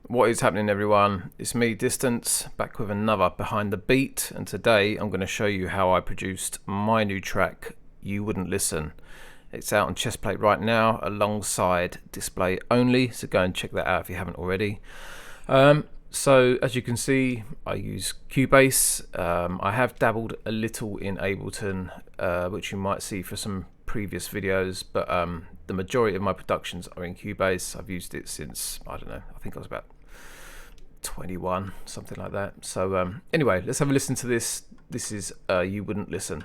What is happening, everyone? It's me, Distance, back with another Behind the Beat, and today I'm going to show you how I produced my new track, You Wouldn't Listen. It's out on Chestplate right now alongside Display Only, so go and check that out if you haven't already. So as you can see, I use Cubase. I have dabbled a little in Ableton, which you might see for some previous videos, but the majority of my productions are in Cubase. I've used it since, I don't know, I think I was about 21, something like that. So anyway, let's have a listen to this. This is You Wouldn't Listen.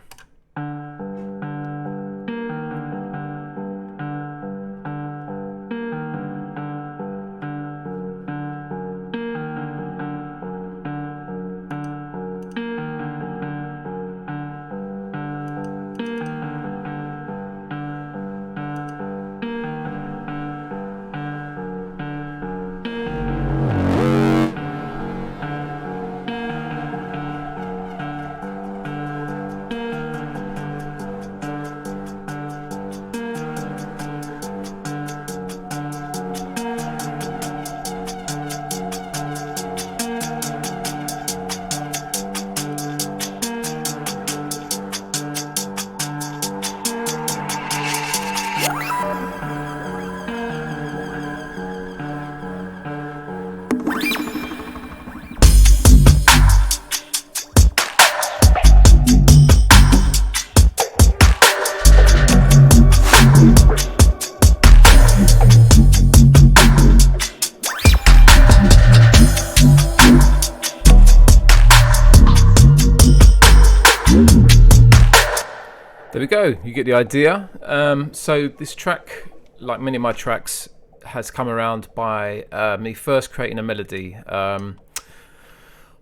There we go, you get the idea. So this track, like many of my tracks, has come around by me first creating a melody.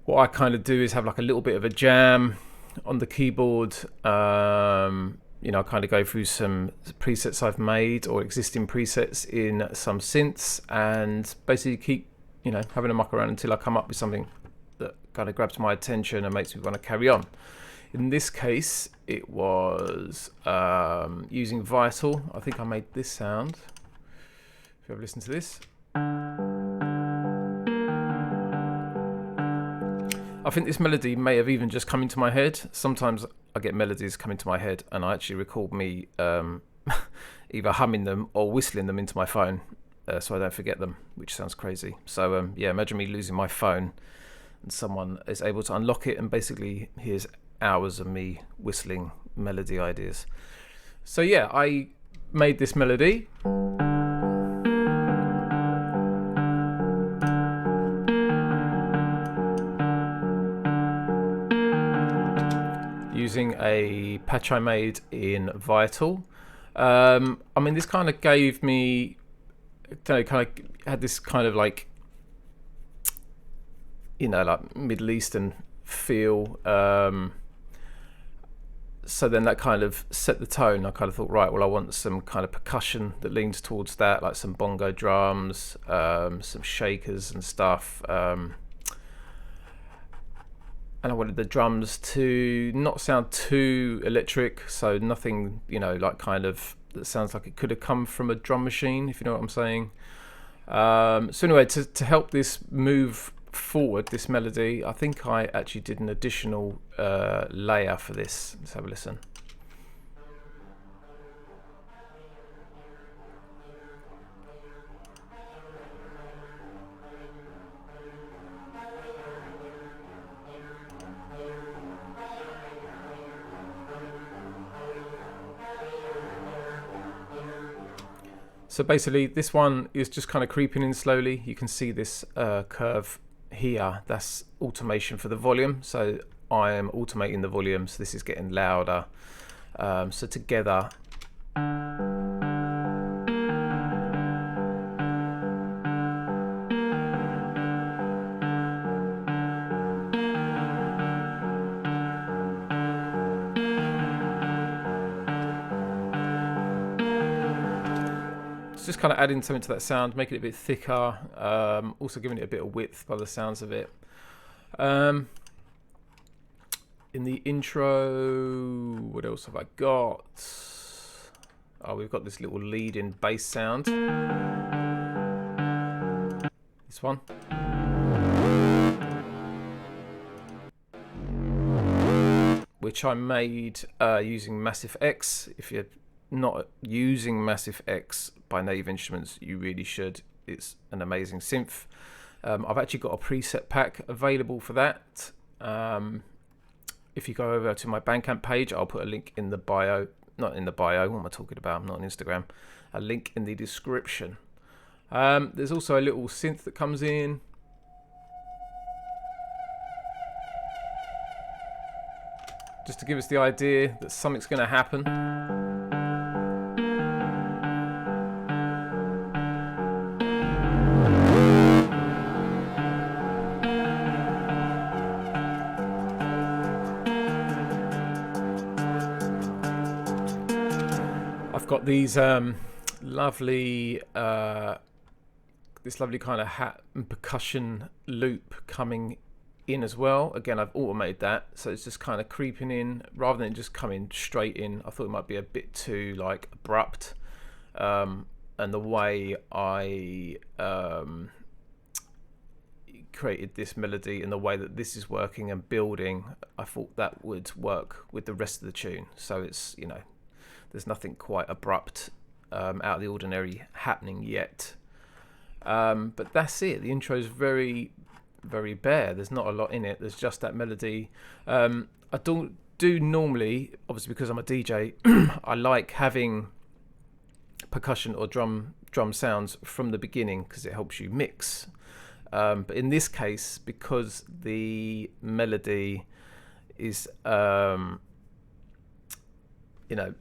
What I kind of do is have like a little bit of a jam on the keyboard. You know, I kind of go through some presets I've made or existing presets in some synths and basically keep, you know, having a muck around until I come up with something that kind of grabs my attention and makes me want to carry on. In this case, it was using Vital. I think I made this sound. If you ever listen to this. I think this melody may have even just come into my head. Sometimes I get melodies come into my head and I actually record me either humming them or whistling them into my phone so I don't forget them, which sounds crazy. So yeah, imagine me losing my phone and someone is able to unlock it and basically hears hours of me whistling melody ideas. So yeah, I made this melody using a patch I made in Vital. I mean, this kind of gave me, kind of had this kind of like, you know, like Middle Eastern feel. So then that kind of set the tone. I kind of thought, right, well, I want some kind of percussion that leans towards that, like some bongo drums, some shakers and stuff. And I wanted the drums to not sound too electric, so nothing, you know, like kind of that sounds like it could have come from a drum machine, if you know what I'm saying. So anyway, to help this move forward, this melody, I think I actually did an additional layer for this. Let's have a listen. So basically this one is just kind of creeping in slowly. You can see this curve here, that's automation for the volume. So I am automating the volume, so this is getting louder. So together, it's just kind of adding something to that sound, making it a bit thicker, also giving it a bit of width by the sounds of it. In the intro, what else have I got? Oh, we've got this little lead in bass sound. This this one. Which I made using Massive X. If you're not using Massive X by Native Instruments, you really should. It's an amazing synth. I've actually got a preset pack available for that. If you go over to my Bandcamp page, I'll put a link in the bio. Not in the bio, what am I talking about? I'm not on Instagram. A link in the description. There's also a little synth that comes in. Just to give us the idea that something's going to happen. I've got these lovely, this lovely kind of hat and percussion loop coming in as well. Again, I've automated that, so it's just kind of creeping in rather than just coming straight in. I thought it might be a bit too like abrupt, and the way I created this melody and the way that this is working and building, I thought that would work with the rest of the tune. So it's, you know, there's nothing quite abrupt, out of the ordinary happening yet. But that's it. The intro is very, very bare. There's not a lot in it. There's just that melody. I don't do normally, obviously because I'm a DJ, I like having percussion or drum sounds from the beginning because it helps you mix. But in this case, because the melody is, you know,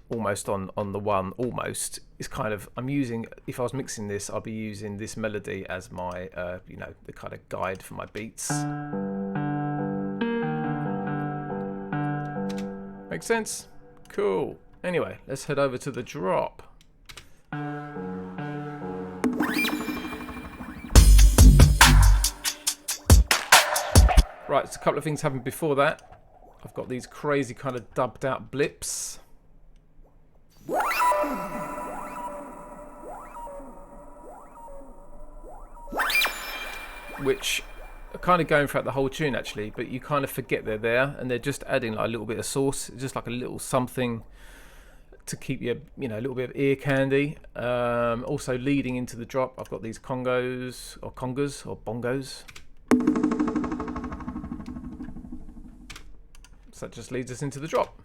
almost on the one, almost, it's kind of, I'm using, if I was mixing this, I'll be using this melody as my, you know, the kind of guide for my beats. Makes sense? Cool. Anyway, let's head over to the drop. Right, so a couple of things happened before that. I've got these crazy kind of dubbed out blips. Which are kind of going throughout the whole tune actually, but you kind of forget they're there, and they're just adding like a little bit of sauce, just like a little something to keep you know, a little bit of ear candy. Also leading into the drop, I've got these congas or bongos. So that just leads us into the drop.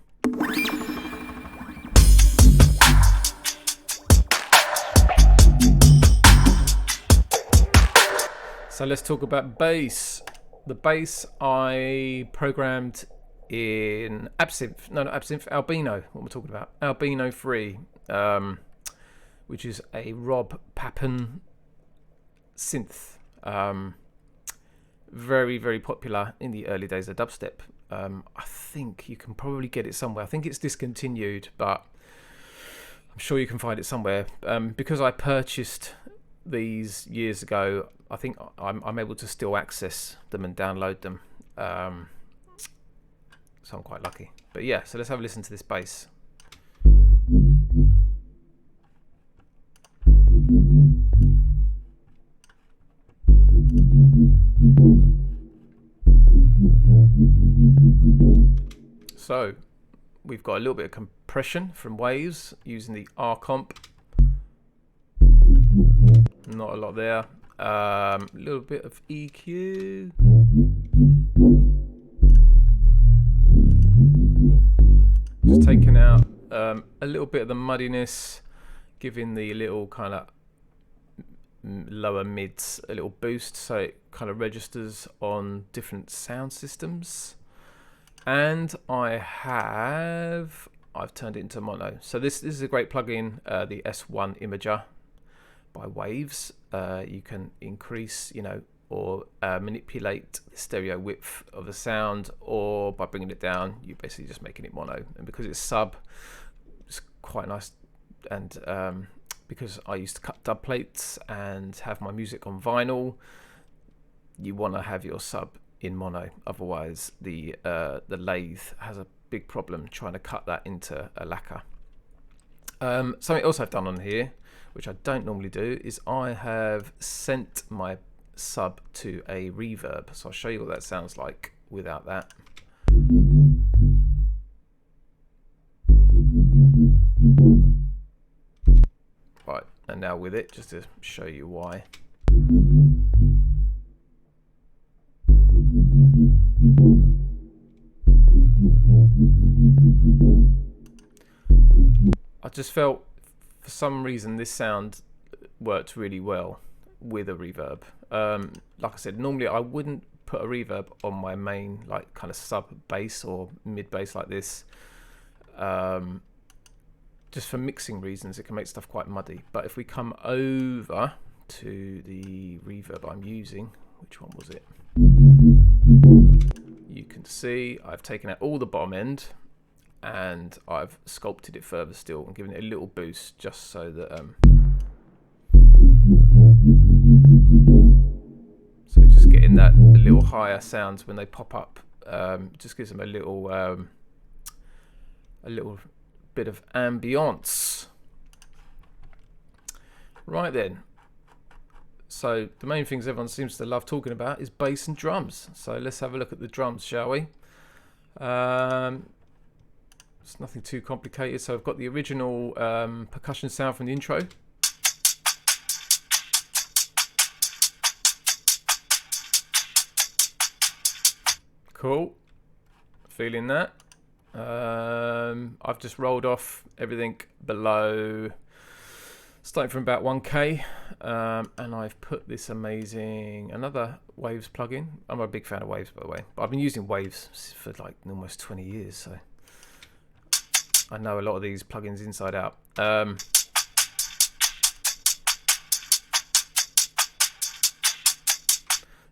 So let's talk about bass. The bass I programmed in Albino. What am I talking about? Albino 3, which is a Rob Pappen synth. Very, very popular in the early days of dubstep. I think you can probably get it somewhere. I think it's discontinued, but I'm sure you can find it somewhere. Because I purchased these years ago, I think I'm able to still access them and download them. So I'm quite lucky. But yeah, so let's have a listen to this bass. So we've got a little bit of compression from waves using the R comp. Not a lot there. A little bit of EQ. Just taking out a little bit of the muddiness, giving the little kind of lower mids a little boost so it kind of registers on different sound systems. And I've turned it into mono. So this is a great plugin, the S1 Imager by Waves. You can increase, you know, or manipulate the stereo width of the sound, or by bringing it down, you're basically just making it mono. And because it's sub, it's quite nice. And because I used to cut dub plates and have my music on vinyl, you want to have your sub in mono, otherwise the lathe has a big problem trying to cut that into a lacquer. Something else I've done on here, which I don't normally do, is I have sent my sub to a reverb. So I'll show you what that sounds like without that. Right, and now with it, just to show you why. I just felt for some reason this sound worked really well with a reverb. Like I said, normally I wouldn't put a reverb on my main like kind of sub bass or mid bass like this, just for mixing reasons. It can make stuff quite muddy. But if we come over to the reverb I'm using, which one was it? You can see I've taken out all the bottom end and I've sculpted it further still and given it a little boost just so that so just getting that a little higher sounds when they pop up, just gives them a little bit of ambience. Right then, so the main things everyone seems to love talking about is bass and drums. So let's have a look at the drums, shall we? It's nothing too complicated. So I've got the original percussion sound from the intro. Cool, feeling that. I've just rolled off everything below, starting from about 1K, and I've put this amazing, another Waves plugin. I'm a big fan of Waves, by the way, but I've been using Waves for like almost 20 years, so I know a lot of these plugins inside out.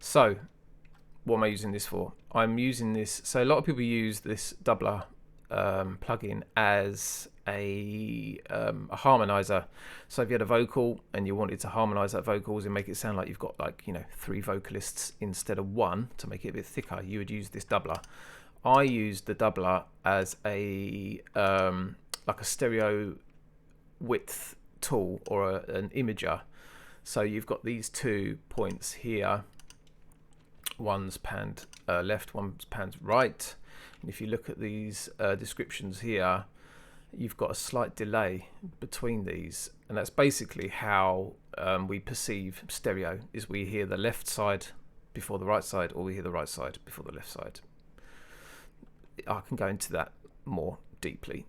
So what am I using this for? I'm using this, so a lot of people use this doubler plugin as a harmonizer. So if you had a vocal and you wanted to harmonize that vocals and make it sound like you've got like, you know, 3 vocalists instead of 1 to make it a bit thicker, you would use this doubler. I used the doubler as a like a stereo width tool or an imager. So you've got these 2 points here. One's panned left, one's panned right. And if you look at these descriptions here, you've got a slight delay between these, and that's basically how we perceive stereo, is we hear the left side before the right side, or we hear the right side before the left side. I can go into that more deeply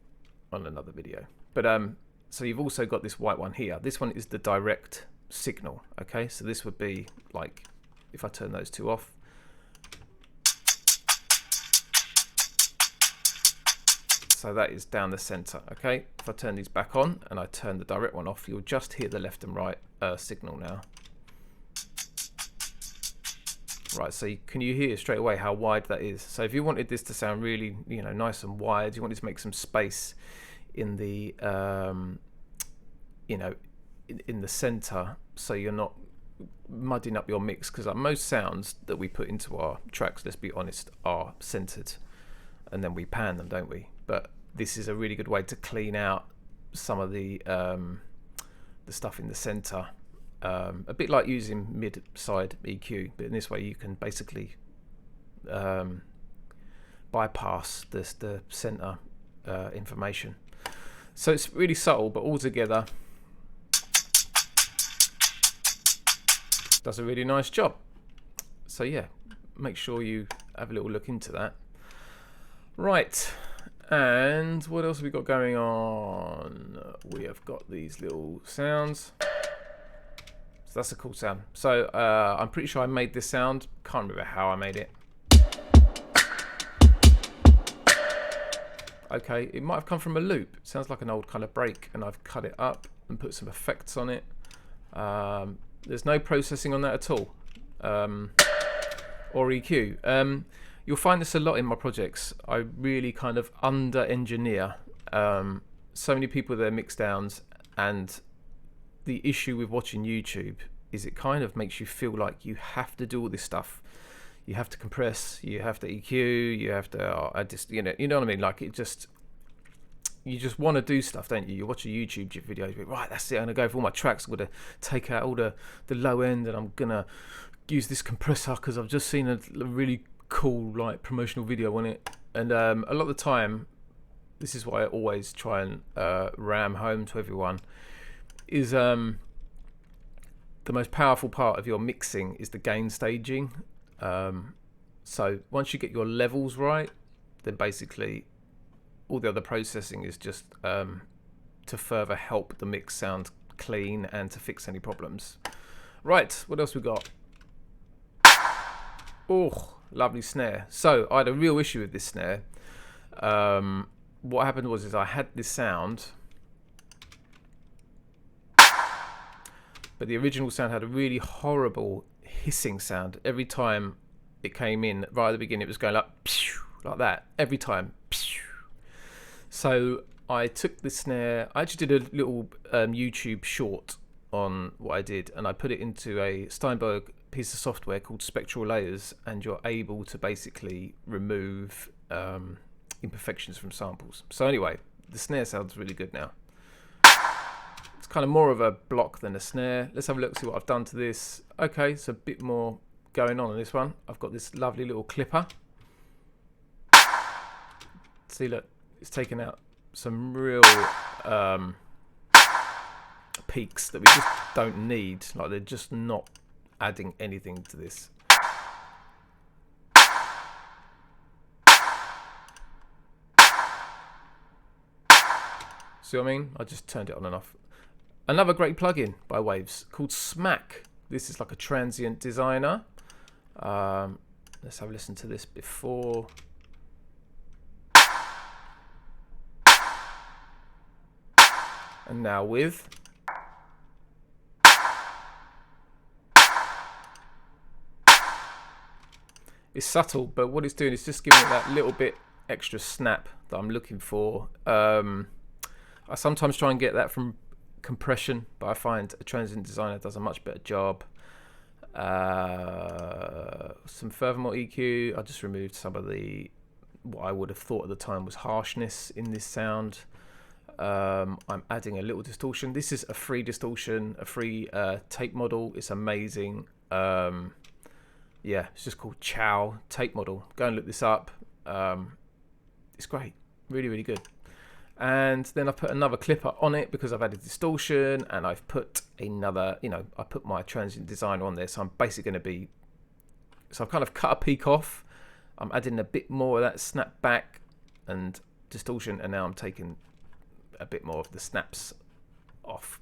on another video. But so you've also got this white one here. This one is the direct signal. Okay, so this would be like if I turn those 2 off. So that is down the center. Okay, if I turn these back on and I turn the direct one off, you'll just hear the left and right signal now. Right, so can you hear straight away how wide that is? So if you wanted this to sound really, you know, nice and wide, you wanted to make some space in the, you know, in the center, so you're not mudding up your mix, because most sounds that we put into our tracks, let's be honest, are centered, and then we pan them, don't we? But this is a really good way to clean out some of the stuff in the center. A bit like using mid-side EQ, but in this way you can basically bypass the center information. So it's really subtle, but altogether does a really nice job. So yeah, make sure you have a little look into that. Right, and what else have we got going on? We have got these little sounds. So that's a cool sound. So I'm pretty sure I made this sound. Can't remember how I made it. Okay, it might have come from a loop. It sounds like an old kind of break, and I've cut it up and put some effects on it. There's no processing on that at all, or EQ. You'll find this a lot in my projects. I really kind of under-engineer so many people with their mix downs, and the issue with watching YouTube is it kind of makes you feel like you have to do all this stuff. You have to compress, you have to EQ, you have to, you know what I mean? Like it just, you just want to do stuff, don't you? You watch a YouTube video, you go, right, that's it, I'm gonna go for all my tracks, I'm gonna take out all the low end, and I'm gonna use this compressor because I've just seen a really cool like promotional video on it. And a lot of the time, this is what I always try and ram home to everyone, is the most powerful part of your mixing is the gain staging. So once you get your levels right, then basically all the other processing is just to further help the mix sound clean and to fix any problems. Right, what else we got? Oh, lovely snare. So I had a real issue with this snare. What happened was I had this sound, but the original sound had a really horrible hissing sound every time it came in. Right at the beginning, it was going like that every time. So I took the snare. I actually did a little YouTube short on what I did, and I put it into a Steinberg piece of software called Spectral Layers, and you're able to basically remove imperfections from samples. So anyway, the snare sounds really good now. It's kind of more of a block than a snare. Let's have a look, see what I've done to this. Okay, so a bit more going on this one. I've got this lovely little clipper. See, look, it's taken out some real peaks that we just don't need. Like, they're just not adding anything to this. See what I mean? I just turned it on and off. Another great plugin by Waves called Smack. This is like a transient designer. Let's have a listen to this before. And now with. It's subtle, but what it's doing is just giving it that little bit extra snap that I'm looking for. I sometimes try and get that from compression, but I find a transient designer does a much better job. Some furthermore EQ. I just removed some of the what I would have thought at the time was harshness in this sound. I'm adding a little distortion. This is a free distortion, a free tape model. It's amazing. Yeah, it's just called Chow tape model. Go and look this up. It's great, really, really good. And then I put another clipper on it because I've added distortion, and I've put another, I put my transient designer on there. So I'm basically going to be, so I've kind of cut a peak off. I'm adding a bit more of that snap back and distortion, and now I'm taking a bit more of the snaps off.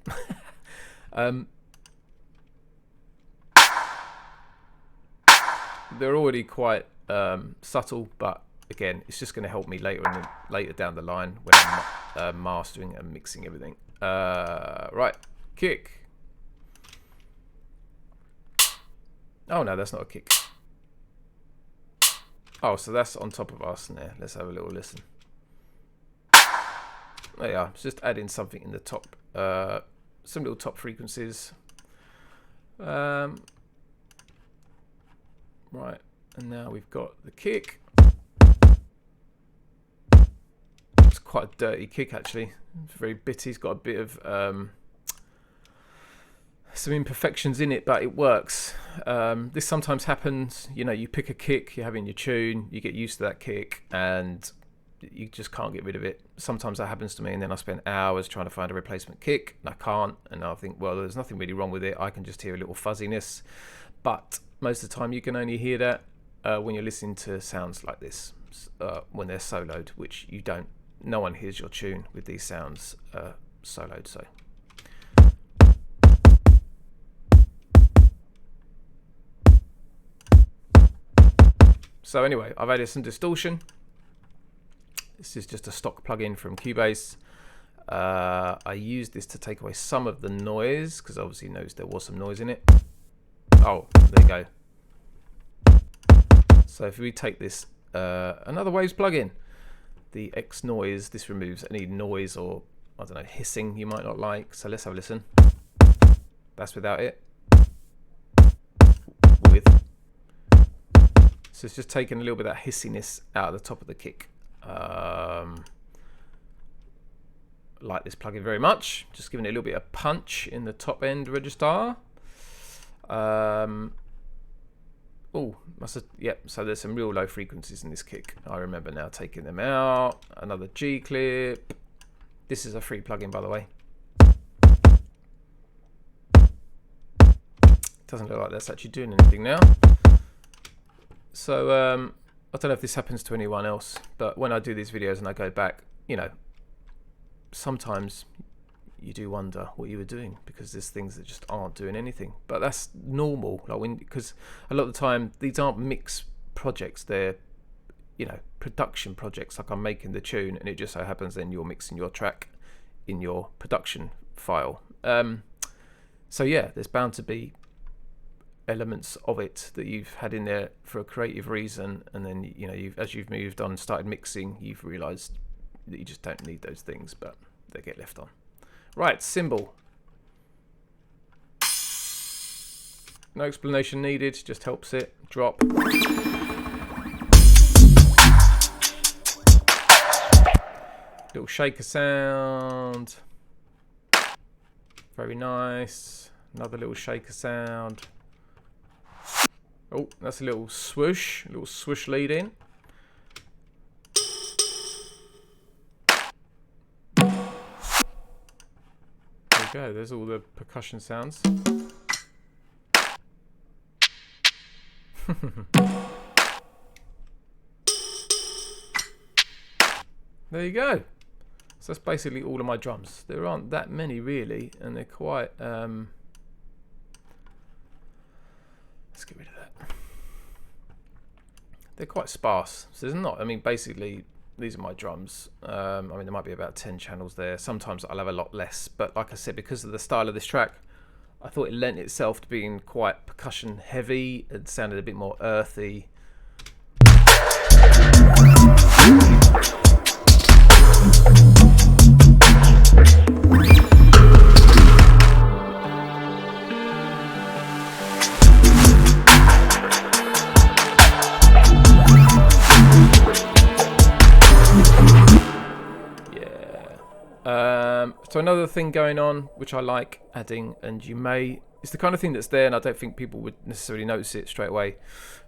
They're already quite subtle, but again, it's just going to help me later down the line when I'm mastering and mixing everything. Right, kick. Oh no, that's not a kick. Oh, so that's on top of our snare. Let's have a little listen. There you are. It's just adding something in the top, some little top frequencies. Right, and now we've got the kick. It's quite a dirty kick actually. It's very bitty. It's got a bit of some imperfections in it, but it works. This sometimes happens. You pick a kick, you're having your tune, you get used to that kick, and you just can't get rid of it. Sometimes that happens to me, and then I spend hours trying to find a replacement kick, and I can't. And I think, well, there's nothing really wrong with it. I can just hear a little fuzziness. But most of the time, you can only hear that when you're listening to sounds like this, when they're soloed, which you don't. No one hears your tune with these sounds soloed. So anyway, I've added some distortion. This is just a stock plugin from Cubase. I used this to take away some of the noise, because obviously there was some noise in it. Oh, there you go. So if we take this, another Waves plugin, the X noise, this removes any noise or, I don't know, hissing you might not like. So let's have a listen. That's without it. With. So it's just taking a little bit of that hissiness out of the top of the kick. like this plugin very much. Just giving it a little bit of punch in the top end register. So there's some real low frequencies in this kick. I remember now taking them out. Another G clip. This is a free plugin, by the way. Doesn't look like that's actually doing anything now. So I don't know if this happens to anyone else, but when I do these videos and I go back, you know, sometimes you do wonder what you were doing, because there's things that just aren't doing anything. But that's normal, like because a lot of the time these aren't mix projects, they're, you know, production projects. Like I'm making the tune and it just so happens then you're mixing your track in your production file. So yeah, there's bound to be elements of it that you've had in there for a creative reason, and then, you know, as you've moved on and started mixing, you've realized that you just don't need those things, but they get left on. Right, cymbal. No explanation needed, just helps it. Drop. Little shaker sound. Very nice. Another little shaker sound. Oh, that's a little swoosh lead in. There you go, there's all the percussion sounds. There you go. So that's basically all of my drums. There aren't that many really, and they're quite let's get rid of that. They're quite sparse. So there's not, I mean, basically these are my drums. I mean, there might be about 10 channels there. Sometimes I'll have a lot less, but like I said, because of the style of this track, I thought it lent itself to being quite percussion heavy. It sounded a bit more earthy. So another thing going on, which I like adding, and it's the kind of thing that's there, and I don't think people would necessarily notice it straight away,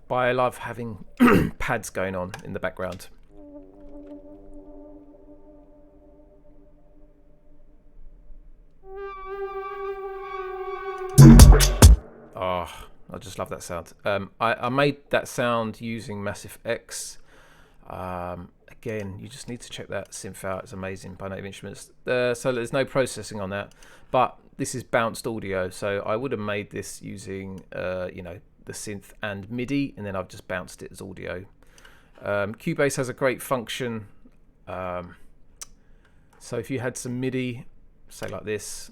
but I love having pads going on in the background. Oh, I just love that sound. I made that sound using Massive X. Again, you just need to check that synth out. It's amazing by Native Instruments. So there's no processing on that, but this is bounced audio. So I would have made this using, you know, the synth and MIDI, and then I've just bounced it as audio. Cubase has a great function. So if you had some MIDI, say like this,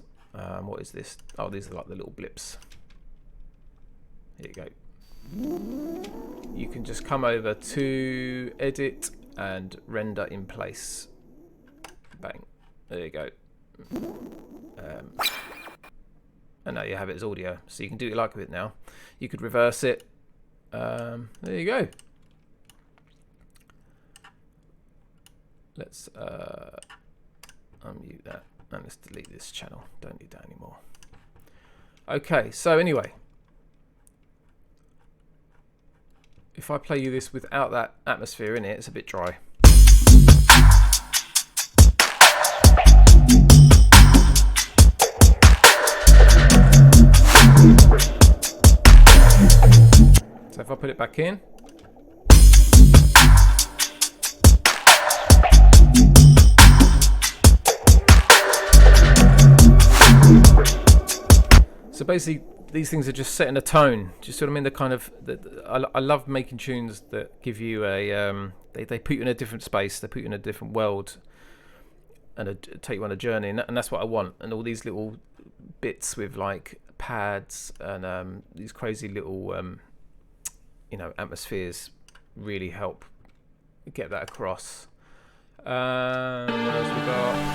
what is this? Oh, these are like the little blips. Here you go. You can just come over to edit and render in place. Bang. There you go. And now you have it as audio. So you can do what you like with it now. You could reverse it. There you go. Let's unmute that. And let's delete this channel. Don't need that anymore. Okay, so anyway. If I play you this without that atmosphere in it, it's a bit dry. So if I put it back in. So basically, these things are just setting a tone. Do you see what I mean? The kind of, I love making tunes that give you a, they put you in a different space, they put you in a different world, and take you on a journey, and that's what I want. And all these little bits with like pads and these crazy little, you know, atmospheres really help get that across. What else we got?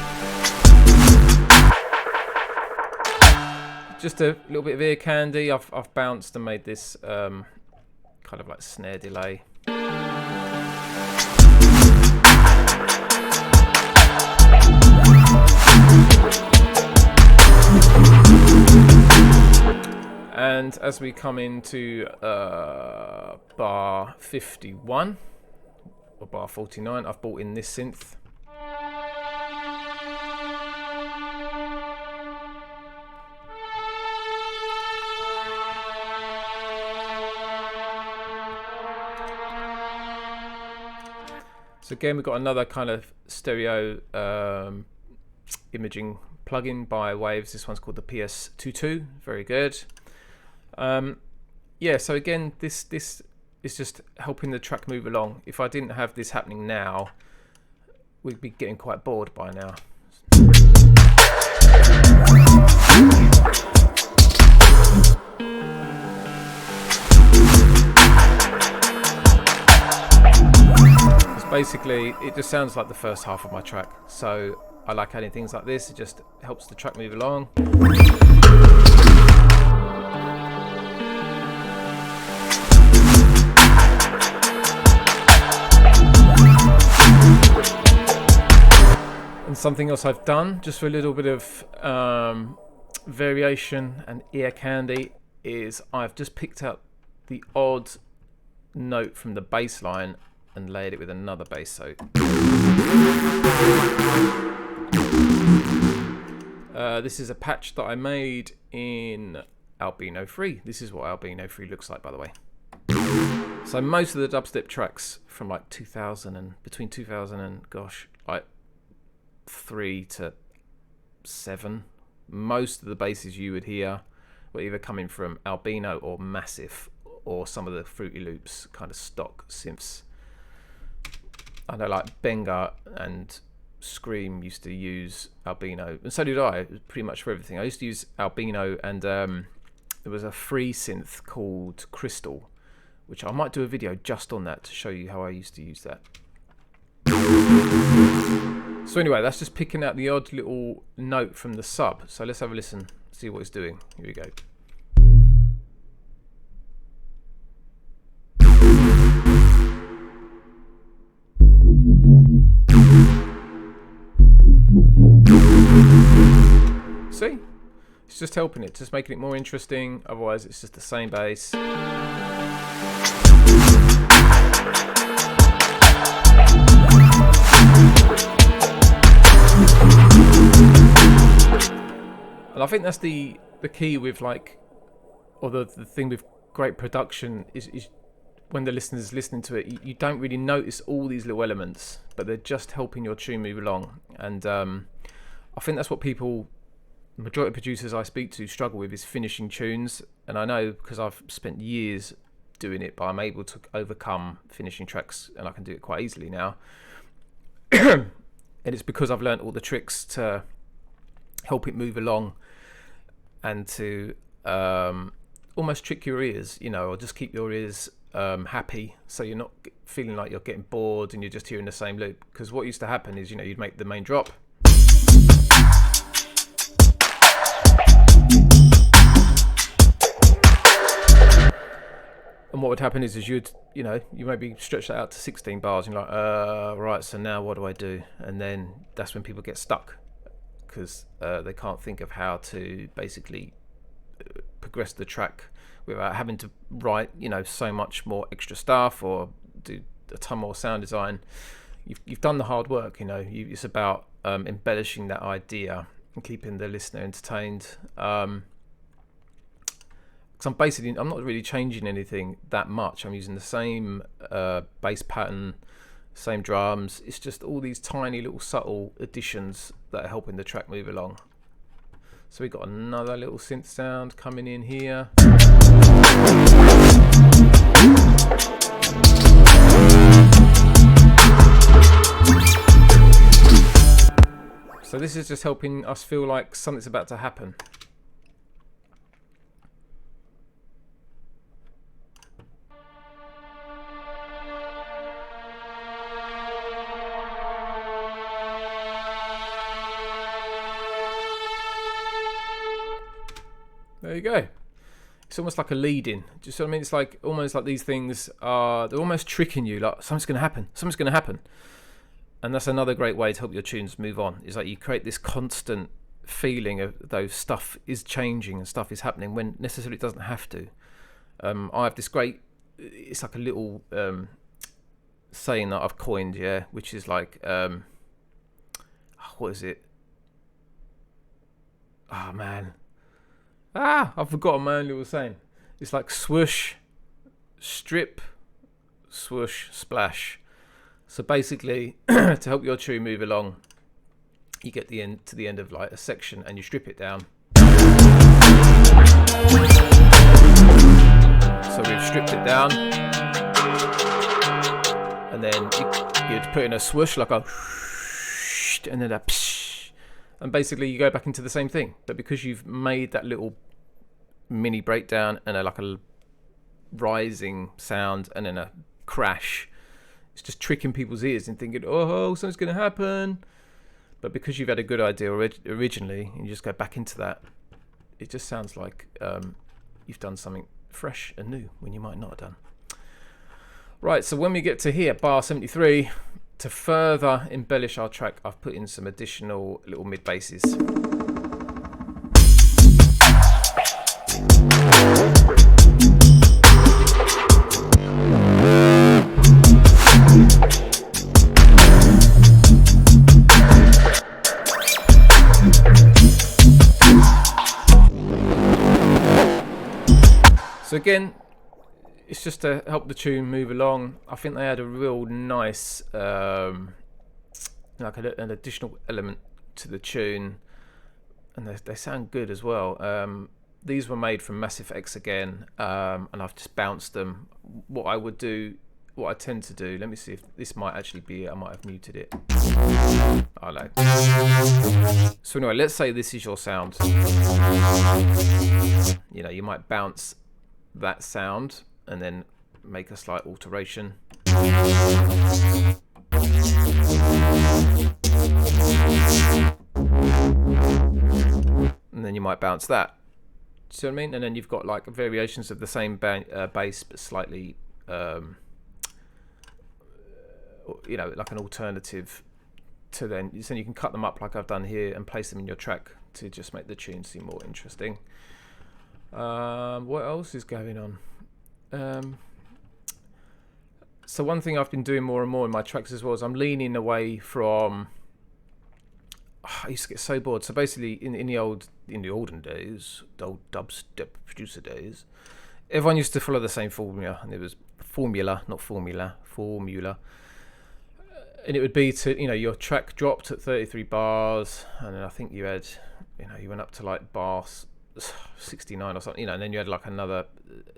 Just a little bit of ear candy. I've bounced and made this kind of like snare delay. And as we come into bar 51 or bar 49, I've brought in this synth. So again, we've got another kind of stereo imaging plugin by Waves. This one's called the PS22. Very good. Yeah, so again, this is just helping the track move along. If I didn't have this happening now, we'd be getting quite bored by now. Basically, it just sounds like the first half of my track, so I like adding things like this. It just helps the track move along. And something else I've done, just for a little bit of variation and ear candy, is I've just picked up the odd note from the bass line and layered it with another bass note. This is a patch that I made in Albino Free. This is what Albino Free looks like, by the way. So most of the dubstep tracks from like 2000 and between 2000 and gosh, like 3 to 7, most of the basses you would hear were either coming from Albino or Massive, or some of the Fruity Loops kind of stock synths. I know, like Benga and Scream used to use Albino, and so did I, pretty much for everything. I used to use Albino, and there was a free synth called Crystal, which I might do a video just on that to show you how I used to use that. So anyway, that's just picking out the odd little note from the sub. So let's have a listen, see what it's doing. Here we go. See? It's just helping it, just making it more interesting. Otherwise, it's just the same bass. And I think that's the key with, like, or the thing with great production is when the listener's listening to it, you don't really notice all these little elements, but they're just helping your tune move along. And I think that's what people, majority of producers I speak to, struggle with, is finishing tunes. And I know because I've spent years doing it, but I'm able to overcome finishing tracks, and I can do it quite easily now. And it's because I've learned all the tricks to help it move along and to almost trick your ears, you know, or just keep your ears happy, so you're not feeling like you're getting bored and you're just hearing the same loop. Because what used to happen is, you know, you'd make the main drop, and what would happen is you maybe stretch that out to 16 bars, and you're like, right, so now what do I do? And then that's when people get stuck, because they can't think of how to basically progress the track without having to write, you know, so much more extra stuff or do a ton more sound design. You've done the hard work, you know. It's about embellishing that idea and keeping the listener entertained. Because I'm not really changing anything that much. I'm using the same bass pattern, same drums. It's just all these tiny little subtle additions that are helping the track move along. So we've got another little synth sound coming in here. So this is just helping us feel like something's about to happen. There you go. It's almost like a lead-in. Just what I mean? It's like almost like these things are, they're almost tricking you, like something's going to happen, something's going to happen. And that's another great way to help your tunes move on. Is like you create this constant feeling of though stuff is changing and stuff is happening when necessarily it doesn't have to. I have this great, it's like a little saying that I've coined, yeah, which is like, what is it? Oh man, I've forgotten my own little saying. It's like swoosh, strip, swoosh, splash. So basically, to help your tune move along, you get to the end of like a section and you strip it down. So we've stripped it down, and then you'd put in a swoosh, like a, and then a psh, and basically you go back into the same thing. But because you've made that little mini breakdown and like a rising sound and then a crash, it's just tricking people's ears and thinking, oh, something's going to happen. But because you've had a good idea originally, and you just go back into that, it just sounds like you've done something fresh and new when you might not have done. Right, so when we get to here, bar 73, to further embellish our track, I've put in some additional little mid basses. So again, it's just to help the tune move along. I think they had a real nice, like an additional element to the tune, and they sound good as well. These were made from Massive X again, and I've just bounced them. What I tend to do, let me see if this might actually be it. I might have muted it. Oh no. So anyway, let's say this is your sound. You know, you might bounce that sound and then make a slight alteration. And then you might bounce that. See what I mean? And then you've got like variations of the same bass, but slightly, you know, like an alternative to then. So you can cut them up like I've done here and place them in your track to just make the tune seem more interesting. What else is going on? So one thing I've been doing more and more in my tracks as well is I'm leaning away from. I used to get so bored. So basically, in the olden days, the old dubstep producer days, everyone used to follow the same formula, and it was formula, and it would be to, you know, your track dropped at 33 bars, and then I think you had, you know, you went up to like bar 69 or something, you know, and then you had like you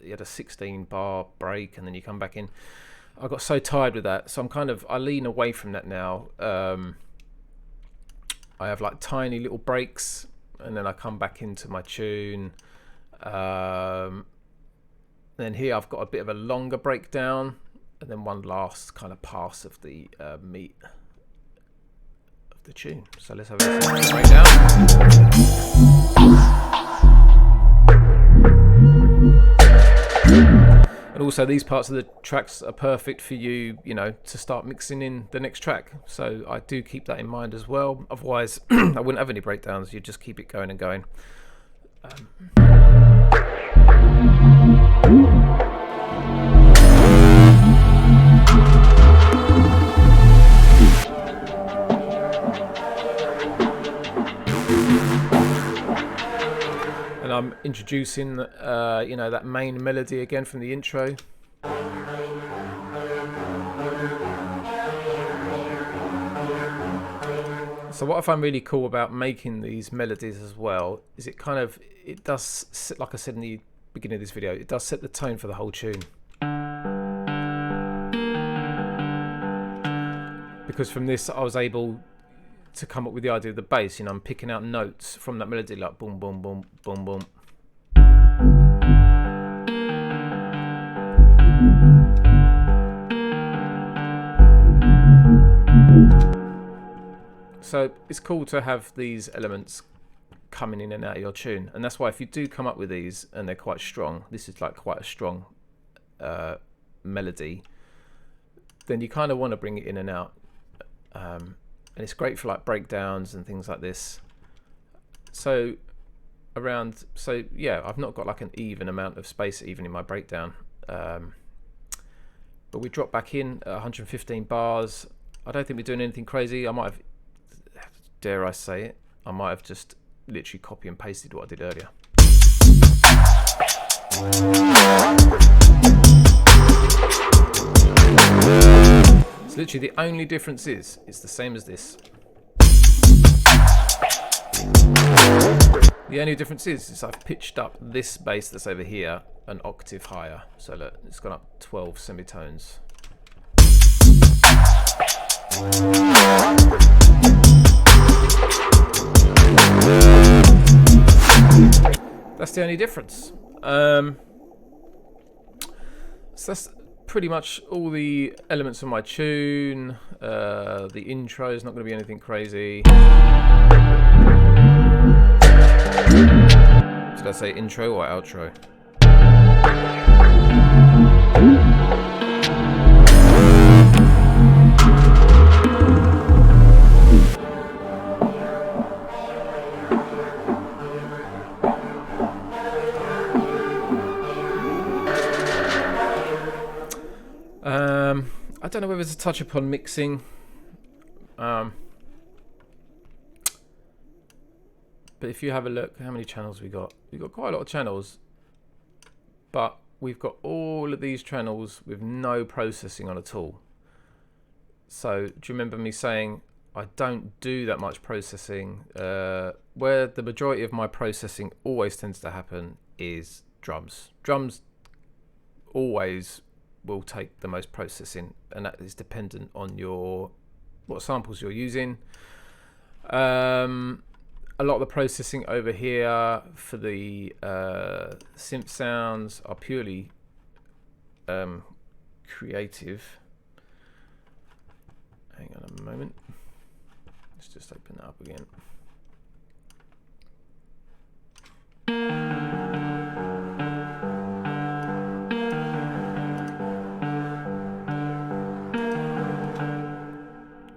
had a 16 bar break, and then you come back in. I got so tired with that, so I lean away from that now. I have like tiny little breaks, and then I come back into my tune. Then here I've got a bit of a longer breakdown, and then one last kind of pass of the meat of the tune. So let's have a listen to the breakdown. And also these parts of the tracks are perfect for you, you know, to start mixing in the next track. So I do keep that in mind as well. Otherwise, I wouldn't have any breakdowns. You'd just keep it going and going. And I'm introducing, you know, that main melody again from the intro. So what I find really cool about making these melodies as well is it does, like I said in the beginning of this video, it does set the tone for the whole tune. Because from this I was able to come up with the idea of the bass. You know, I'm picking out notes from that melody, like boom, boom, boom, boom, boom. So it's cool to have these elements coming in and out of your tune, and that's why if you do come up with these and they're quite strong, this is like quite a strong melody, then you kind of want to bring it in and out. And it's great for like breakdowns and things like this. So yeah, I've not got like an even amount of space even in my breakdown. But we drop back in at 115 bars. I don't think we're doing anything crazy. I might have, dare I say it, I might have just literally copy and pasted what I did earlier. So literally the only difference is it's the same as this. The only difference is I've pitched up this bass that's over here an octave higher. So look, it's gone up 12 semitones. That's the only difference. So that's pretty much all the elements of my tune. The intro is not going to be anything crazy. Did I say intro or outro? I don't know whether to touch upon mixing. But if you have a look, how many channels we got? We've got quite a lot of channels, but we've got all of these channels with no processing on at all. So do you remember me saying I don't do that much processing? Where the majority of my processing always tends to happen is drums. Drums always will take the most processing, and that is dependent on what samples you're using. A lot of the processing over here for the synth sounds are purely creative. Hang on a moment. Let's just open that up again.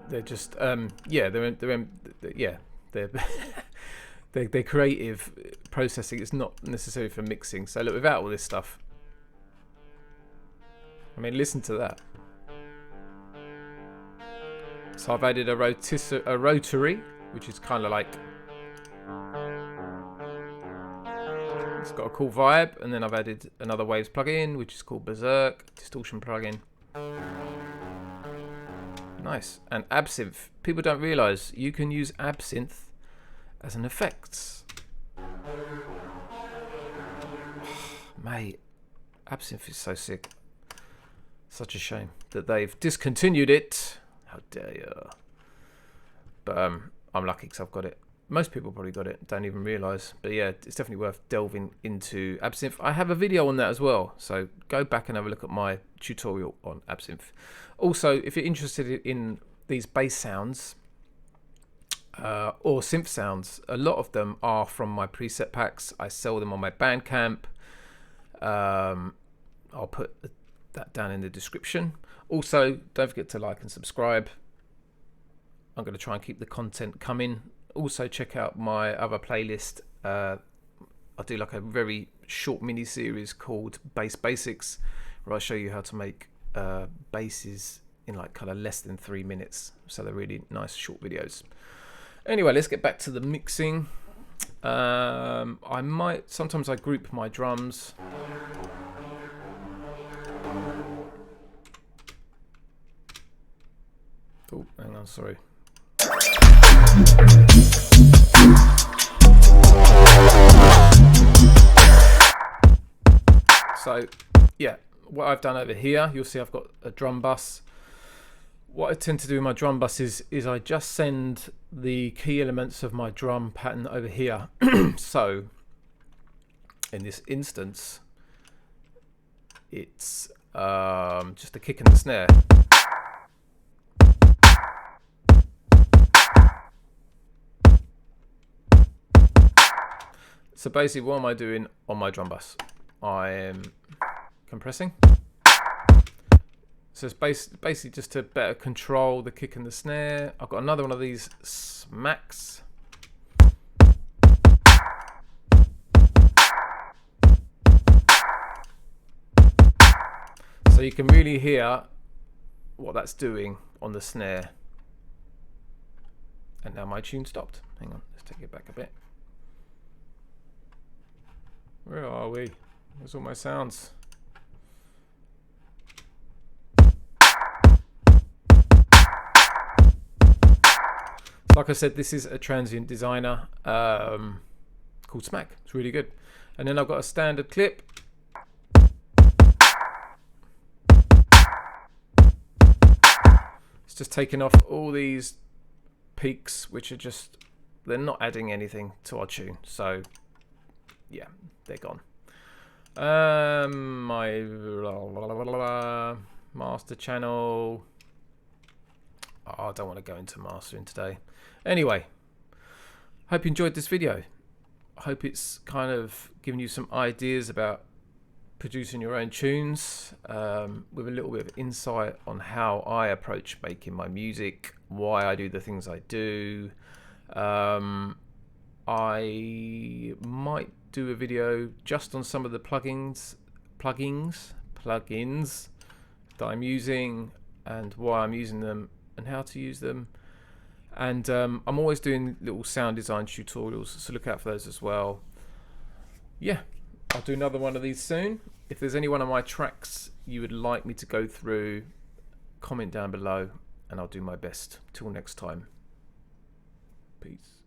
They're just they're creative processing. It's not necessary for mixing. So look, without all this stuff, I mean, listen to that. So I've added a rotary, which is kind of like, it's got a cool vibe, and then I've added another waves plugin, which is called Berserk distortion plugin. Nice. And Absinthe. People don't realize you can use Absinthe as an effects. Mate, Absinthe is so sick. Such a shame that they've discontinued it. How dare you? But I'm lucky because I've got it. Most people probably got it, don't even realise. But yeah, it's definitely worth delving into Absinthe. I have a video on that as well, so go back and have a look at my tutorial on Absinthe. Also, if you're interested in these bass sounds or synth sounds, a lot of them are from my preset packs. I sell them on my Bandcamp. I'll put that down in the description. Also, don't forget to like and subscribe. I'm going to try and keep the content coming. Also, check out my other playlist. I do like a very short mini series called Bass Basics, where I show you how to make basses in like kind of less than 3 minutes. So they're really nice short videos. Anyway, let's get back to the mixing. Sometimes I group my drums. Oh, hang on, sorry. So yeah, what I've done over here, you'll see I've got a drum bus. What I tend to do with my drum bus is I just send the key elements of my drum pattern over here. So in this instance, it's just a kick and the snare. So basically, what am I doing on my drum bus? I am compressing. So it's basically just to better control the kick and the snare. I've got another one of these smacks. So you can really hear what that's doing on the snare. And now my tune stopped. Hang on, let's take it back a bit. Where are we? Where's all my sounds? Like I said, this is a transient designer called Smack. It's really good. And then I've got a standard clip. It's just taking off all these peaks, which are just, they're not adding anything to our tune. So yeah, they're gone. My master channel. Oh, I don't want to go into mastering today. Anyway, hope you enjoyed this video. I hope it's kind of given you some ideas about producing your own tunes, with a little bit of insight on how I approach making my music, why I do the things I do. I might do a video just on some of the plugins that I'm using and why I'm using them and how to use them. And I'm always doing little sound design tutorials, so look out for those as well. Yeah, I'll do another one of these soon. If there's any one of my tracks you would like me to go through, comment down below and I'll do my best. Till next time, peace.